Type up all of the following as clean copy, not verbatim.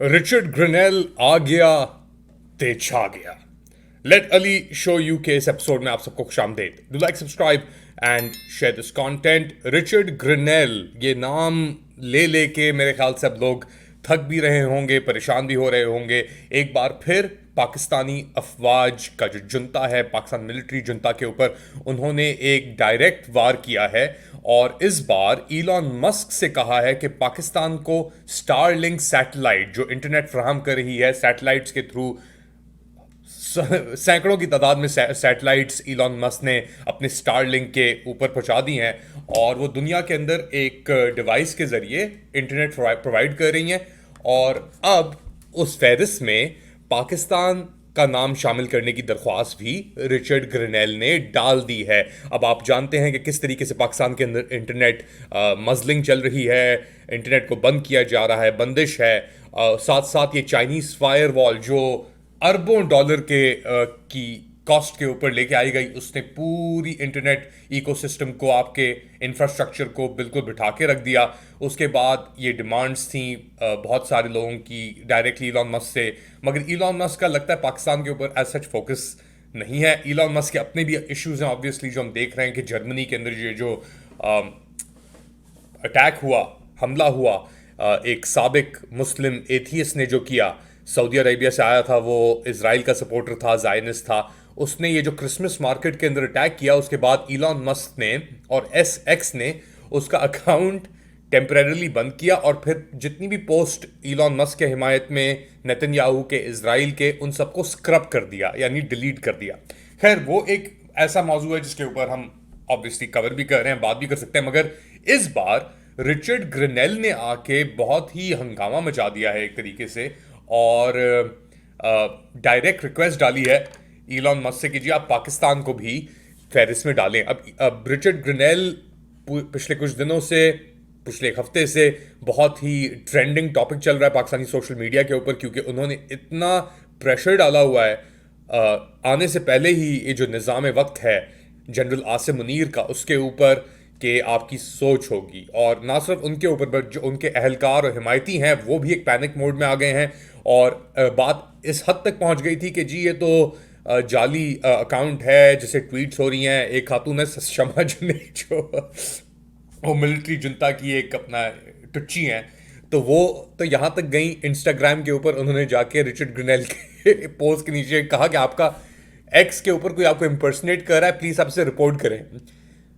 Richard Grenell आ गया, ते छा गया। लेट अली शो यू के इस एपिसोड में आप सबको खुशामदीद। Do like, subscribe and share this content. Richard Grenell, ये नाम ले लेके मेरे ख्याल से अब लोग थक भी रहे होंगे, परेशान भी हो रहे होंगे। एक बार फिर पाकिस्तानी अफवाज का जो जुंता है, पाकिस्तान मिलिट्री जुंता के ऊपर उन्होंने एक डायरेक्ट वार किया है। और इस बार ईलॉन मस्क से कहा है कि पाकिस्तान को स्टारलिंक सैटेलाइट जो इंटरनेट फराहम कर रही है, सैटेलाइट्स के थ्रू सैकड़ों की तादाद में सैटेलाइट्स ईलॉन मस्क ने अपने स्टारलिंक के ऊपर पहुंचा दी हैं और वो दुनिया के अंदर एक डिवाइस के जरिए इंटरनेट प्रोवाइड कर रही हैं। और अब उस फहरिस्त में पाकिस्तान का नाम शामिल करने की दरख्वास्त भी रिचर्ड ग्रेनेल ने डाल दी है। अब आप जानते हैं कि किस तरीके से पाकिस्तान के अंदर इंटरनेट मजलिंग चल रही है, इंटरनेट को बंद किया जा रहा है, बंदिश है। साथ साथ ये चाइनीज फायरवॉल जो अरबों डॉलर की कॉस्ट के ऊपर लेके आई गई, उसने पूरी इंटरनेट इकोसिस्टम को, आपके इंफ्रास्ट्रक्चर को बिल्कुल बिठा के रख दिया। उसके बाद ये डिमांड्स थी बहुत सारे लोगों की डायरेक्टली इलॉन मस्क से, मगर इलॉन मस्क का लगता है पाकिस्तान के ऊपर एज सच फोकस नहीं है। इलॉन मस्क के अपने भी इश्यूज हैं ऑब्वियसली, जो हम देख रहे हैं कि जर्मनी के अंदर ये जो अटैक हुआ, हमला हुआ, एक साबिक मुस्लिम एथियस्ट ने जो किया, सऊदी अरेबिया से आया था, वो इसराइल का सपोर्टर था, जायनिस्ट था, उसने ये जो क्रिसमस मार्केट के अंदर अटैक किया, उसके बाद इलॉन मस्क ने और एस एक्स ने उसका अकाउंट टेम्परेरली बंद किया और फिर जितनी भी पोस्ट इलॉन मस्क के हिमायत में नेतन्याहू के, इसराइल के, उन सबको स्क्रब कर दिया, यानी डिलीट कर दिया। खैर, वो एक ऐसा मौजू है जिसके ऊपर हम ऑब्वियसली कवर भी कर रहे हैं, बात भी कर सकते हैं। मगर इस बार रिचर्ड ग्रेनेल ने आके बहुत ही हंगामा मचा दिया है एक तरीके से, और डायरेक्ट रिक्वेस्ट डाली है इलॉन मस्क से कि जी आप पाकिस्तान को भी फहरिस्त में डालें। अब रिचर्ड ग्रेनेल पिछले कुछ दिनों से, पिछले एक हफ्ते से बहुत ही ट्रेंडिंग टॉपिक चल रहा है पाकिस्तानी सोशल मीडिया के ऊपर, क्योंकि उन्होंने इतना प्रेशर डाला हुआ है आने से पहले ही, ये जो निज़ाम वक्त है जनरल आसिम मुनीर का, उसके ऊपर कि आपकी सोच होगी। और ना सिर्फ उनके ऊपर, जो उनके अहलकार और हिमायती हैं वो भी एक पैनिक मोड में आ गए हैं। और बात इस हद तक पहुंच गई थी कि जी ये तो जाली अकाउंट है जिसे ट्वीट्स हो रही हैं। एक खातून है शमा ने, जो वो मिलिट्री जुंता की एक अपना टुच्ची हैं, तो वो तो यहाँ तक गई इंस्टाग्राम के ऊपर, उन्होंने जाके रिचर्ड ग्रेनेल के पोस्ट के नीचे कहा कि आपका एक्स के ऊपर कोई आपको इम्पर्सनेट कर रहा है, प्लीज़ आप इसे रिपोर्ट करें।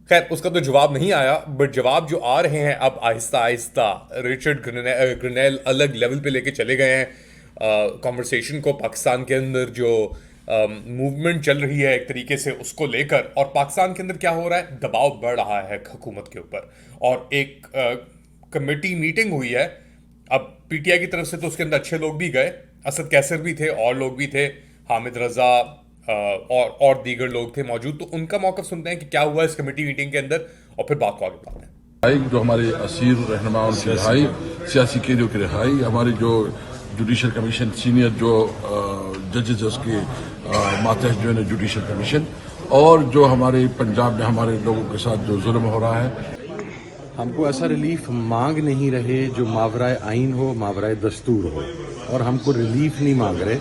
खैर, उसका तो जवाब नहीं आया, बट जवाब जो आ रहे हैं अब आहिस्ता आहिस्ता, रिचर्ड ग्रेनेल अलग लेवल पे लेके चले गए हैं कॉन्वर्सेशन को। पाकिस्तान के अंदर जो मूवमेंट चल रही है एक तरीके से, उसको लेकर, और पाकिस्तान के अंदर क्या हो रहा है, दबाव बढ़ रहा है हुकूमत के ऊपर। और एक कमेटी मीटिंग हुई है अब पीटीआई की तरफ से, तो उसके अंदर अच्छे लोग भी गए, असद कैसर भी थे और लोग भी थे, हामिद रजा और दीगर लोग थे मौजूद। तो उनका मौक़िफ़ सुनते हैं कि क्या हुआ इस कमेटी मीटिंग के अंदर, और फिर बात को आगे बढ़ाते हैं। जो हमारे असीर रहनुमा की रिहाई, सियासी कैदियों की रिहाई, हमारी जो जुडिशल कमीशन सीनियर जो जजेस है उसके मातहत जो है जुडिशल कमीशन, और जो हमारे पंजाब में हमारे लोगों के साथ जो जुल्म हो रहा है, हमको ऐसा रिलीफ मांग नहीं रहे जो मावराए आइन हो, मावराए दस्तूर हो, और हमको रिलीफ नहीं मांग रहे।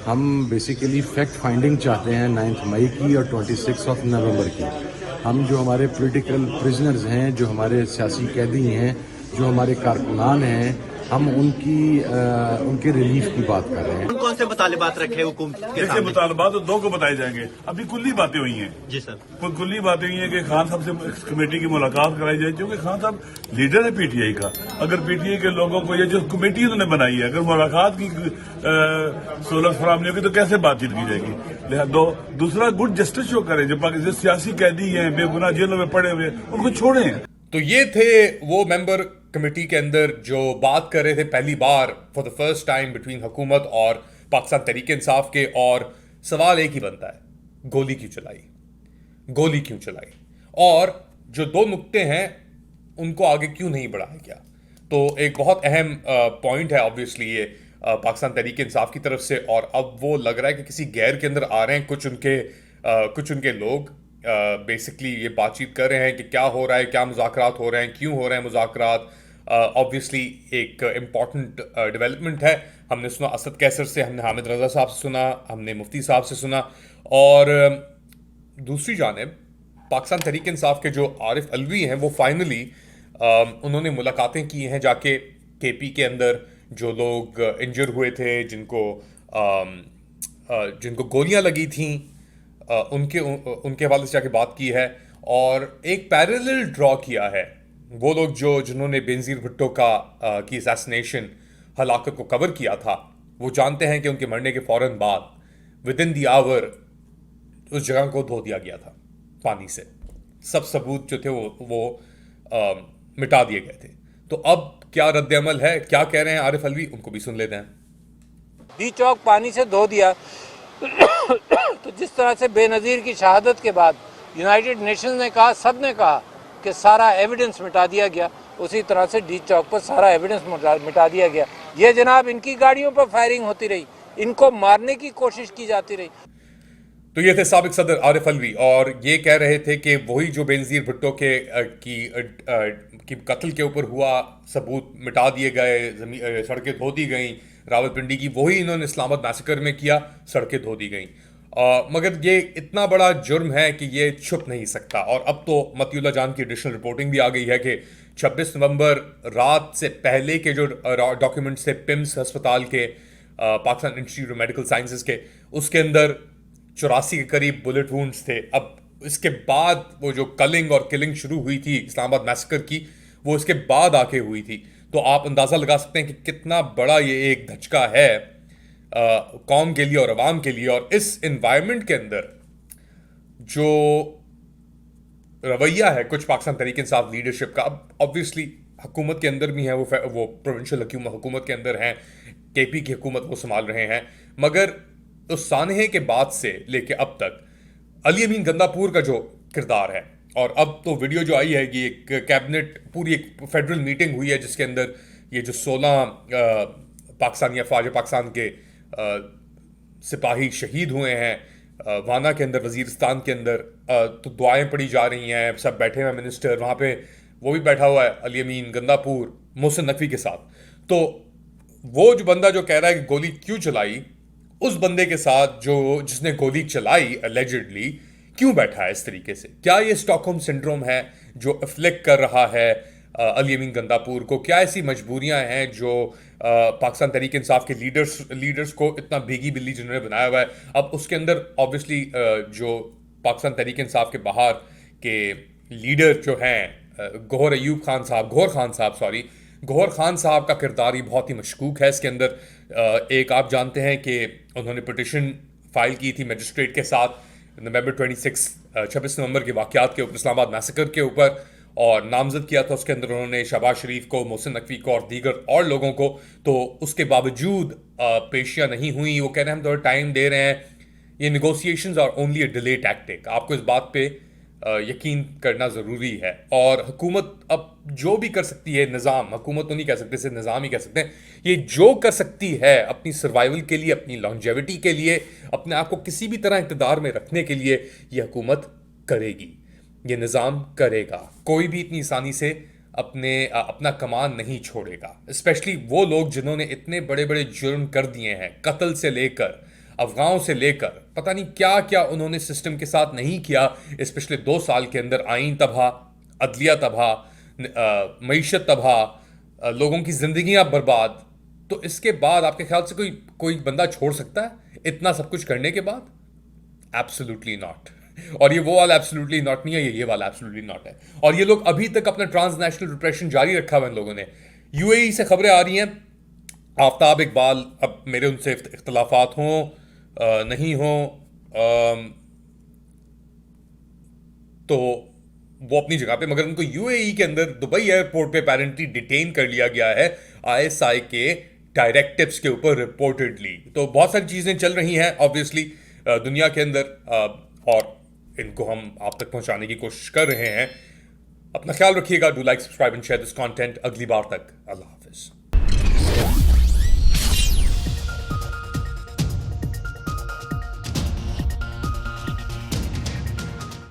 हम बेसिकली फैक्ट फाइंडिंग चाहते हैं 9 मई की और 26 नवंबर की। हम जो हमारे पॉलिटिकल प्रिजनर्स हैं, जो हमारे सियासी कैदी हैं, जो हमारे कारकुनान हैं, हम उनके रिलीफ की बात कर रहे हैं। कौन से मुतालिबात रखे हुकूमत के सामने? मुतालिबात तो दो को बताए जाएंगे। अभी कुल्ली बातें हुई हैं जी सर, कुल्ली बातें हुई हैं कि खान साहब से कमेटी की मुलाकात कराई जाए, क्योंकि खान साहब लीडर है पीटीआई का। अगर पीटीआई के लोगों को ये जो कमेटी उन्होंने बनाई है, अगर मुलाकात की सहूलत फराम नहीं होगी तो कैसे बातचीत की जाएगी? दूसरा गुड जस्टिस शो करें, जो सियासी कैदी हैं, बेगुनाह जेलों में पड़े हुए, उनको छोड़े। तो ये थे वो मेंबर कमेटी के अंदर जो बात कर रहे थे पहली बार, for the first time, between हुकूमत और पाकिस्तान तहरीक इंसाफ के। और सवाल एक ही बनता है, गोली क्यों चलाई, गोली क्यों चलाई, और जो दो नुक्ते हैं उनको आगे क्यों नहीं बढ़ाया गया। तो एक बहुत अहम पॉइंट है ऑब्वियसली ये पाकिस्तान तहरीक इंसाफ की तरफ से। और अब वो लग रहा है कि किसी गैर के अंदर आ रहे हैं कुछ उनके लोग, बेसिकली ये बातचीत कर रहे हैं कि क्या हो रहा है, क्या मुज़ाकरात हो रहे हैं, क्यों हो रहे हैं मुज़ाकरात, ऑब्वियसली एक इम्पॉर्टेंट डेवलपमेंट है। हमने सुना असद कैसर से, हमने हामिद रजा साहब से सुना, हमने मुफ्ती साहब से सुना, और दूसरी जानिब पाकिस्तान तहरीक इंसाफ के जो आरिफ अलवी हैं वो फाइनली उन्होंने मुलाकातें की हैं जाके केपी के अंदर जो लोग इंजर हुए थे, जिनको गोलियां लगी थी, उनके हवाले से जाके बात की है और एक पैरेलल ड्रॉ किया है। वो लोग जिन्होंने बेनज़ीर भुट्टो की असैसिनेशन हलाकत को कवर किया था, वो जानते हैं कि उनके मरने के फौरन बाद विद इन द आवर उस जगह को धो दिया गया था पानी से। सब सबूत जो थे वो मिटा दिए गए थे। तो अब क्या रद्द-ए-अमल है, क्या कह रहे हैं आरिफ अलवी, उनको भी सुन लेते हैं। डी चौक पानी से धो दिया तो जिस तरह से बेनज़ीर की शहादत के बाद यूनाइटेड नेशंस ने कहा, सब ने कहा कि सारा एविडेंस मिटा दिया गया, उसी तरह से डी चौक पर सारा एविडेंस मिटा दिया गया। ये जनाब इनकी गाड़ियों पर फायरिंग होती रही, इनको मारने की कोशिश की जाती रही। तो ये थे साबिक सदर आरिफ अलवी और ये कह रहे थे कि वही जो बेनज़ीर भुट्टो की कत्ल के ऊपर हुआ सबूत मिटा दिए गए, सड़कें धो दी गई रावलपिंडी की, वही इन्होंने इस्लामाबाद मैसेकर में किया, सड़कें धो दी गई। मगर ये इतना बड़ा जुर्म है कि ये छुप नहीं सकता। और अब तो मतियुल्लाह जान की एडिशनल रिपोर्टिंग भी आ गई है कि 26 नवंबर रात से पहले के जो डॉक्यूमेंट्स थे पिम्स अस्पताल के, Pakistan institute of medical sciences के, उसके अंदर 84 के करीब बुलेट वुंड्स थे। अब इसके बाद वो जो कलिंग और किलिंग शुरू हुई थी इस्लामाबाद मैसेकर की, वो इसके बाद आके हुई थी। तो आप अंदाज़ा लगा सकते हैं कि कितना बड़ा ये एक धचका है कौम के लिए और अवाम के लिए। और इस इन्वायरमेंट के अंदर जो रवैया है कुछ पाकिस्तान तहरीक इंसाफ लीडरशिप का, अब ऑब्वियसली हुकूमत के अंदर भी है, वो प्रोविंशियल हुकूमत के अंदर हैं, केपी की हुकूमत वो संभाल रहे हैं, मगर उस सानहे के बाद से लेके अब तक अली अमीन गंदापुर का जो किरदार है, और अब तो वीडियो जो आई है कि एक कैबिनेट पूरी एक फेडरल मीटिंग हुई है जिसके अंदर ये जो 16 पाकिस्तानी अफवाज पाकिस्तान के सिपाही शहीद हुए हैं, वाना के अंदर, वजीरिस्तान के अंदर, तो दुआएं पड़ी जा रही हैं, सब बैठे हुए मिनिस्टर वहाँ पे, वो भी बैठा हुआ है अली अमीन गंदापुर मोहसिन नकवी के साथ। तो वो जो बंदा जो कह रहा है कि गोली क्यों चलाई, उस बंदे के साथ जिसने गोली चलाई अलेजिडली क्यों बैठा है इस तरीके से? क्या ये स्टॉकहोम सिंड्रोम है जो अफ्लिक्ट कर रहा है अली अमीन गंदापुर को? क्या ऐसी मजबूरियां हैं जो पाकिस्तान तहरीक इंसाफ के लीडर्स को इतना भीगी बिल्ली जिन्होंने बनाया हुआ है? अब उसके अंदर ऑब्वियसली जो पाकिस्तान तहरीक इंसाफ के बाहर के लीडर जो हैं, गौहर खान साहब का किरदार ही बहुत ही मशकूक है इसके अंदर। एक आप जानते हैं कि उन्होंने पिटिशन फाइल की थी मजिस्ट्रेट के साथ नवंबर 26 नवंबर के वाक़यात के ऊपर, इस्लामाबाद मैसेकर के ऊपर, और नामजद किया था। उसके अंदर उन्होंने शहबाज शरीफ को, मोहसिन नकवी को और दीगर और लोगों को। तो उसके बावजूद पेशियां नहीं हुई। वो कह रहे हैं हम थोड़ा टाइम दे रहे हैं, ये negotiations are only a delay tactic. आपको इस बात पे यकीन करना ज़रूरी है। और हुकूमत अब जो भी कर सकती है, निज़ाम, हुकूमत तो नहीं कह सकते, सिर्फ निज़ाम ही कह सकते हैं, ये जो कर सकती है अपनी सर्वाइवल के लिए, अपनी लॉन्जेविटी के लिए, अपने आप को किसी भी तरह इक़्तिदार में रखने के लिए ये हुकूमत करेगी, ये निज़ाम करेगा। कोई भी इतनी आसानी से अपना कमान नहीं छोड़ेगा। स्पेशली वो लोग जिन्होंने इतने बड़े बड़े जुर्म कर दिए हैं, कत्ल से लेकर, अफगाओं से लेकर, पता नहीं क्या क्या उन्होंने सिस्टम के साथ नहीं किया इस पिछले 2 साल के अंदर। आइन तबाह, अदलिया तबाह, मईशत तबाह, लोगों की जिंदगियां बर्बाद। तो इसके बाद आपके ख्याल से कोई बंदा छोड़ सकता है इतना सब कुछ करने के बाद? Absolutely not. और ये वो वाला एब्सोल्युटली नॉट नहीं है, ये वाला एब्सोल्युटली नॉट है। और ये लोग अभी तक अपना ट्रांसनेशनल रिप्रेशन जारी रखा हुआ इन लोगों ने। यूएई से खबरें आ रही हैं, आफ्ताब इकबाल, अब मेरे उनसे इख्तलाफात हों नहीं हो, तो वो अपनी जगह पे, मगर उनको यूएई के अंदर दुबई एयरपोर्ट पे अपेरेंटली डिटेन कर लिया गया है आईएसआई के डायरेक्टिव्स के ऊपर रिपोर्टेडली। तो बहुत सारी चीज़ें चल रही हैं ऑब्वियसली दुनिया के अंदर, और इनको हम आप तक पहुंचाने की कोशिश कर रहे हैं। अपना ख्याल रखिएगा। Do like, subscribe and share this content. अगली बार तक अल्लाह।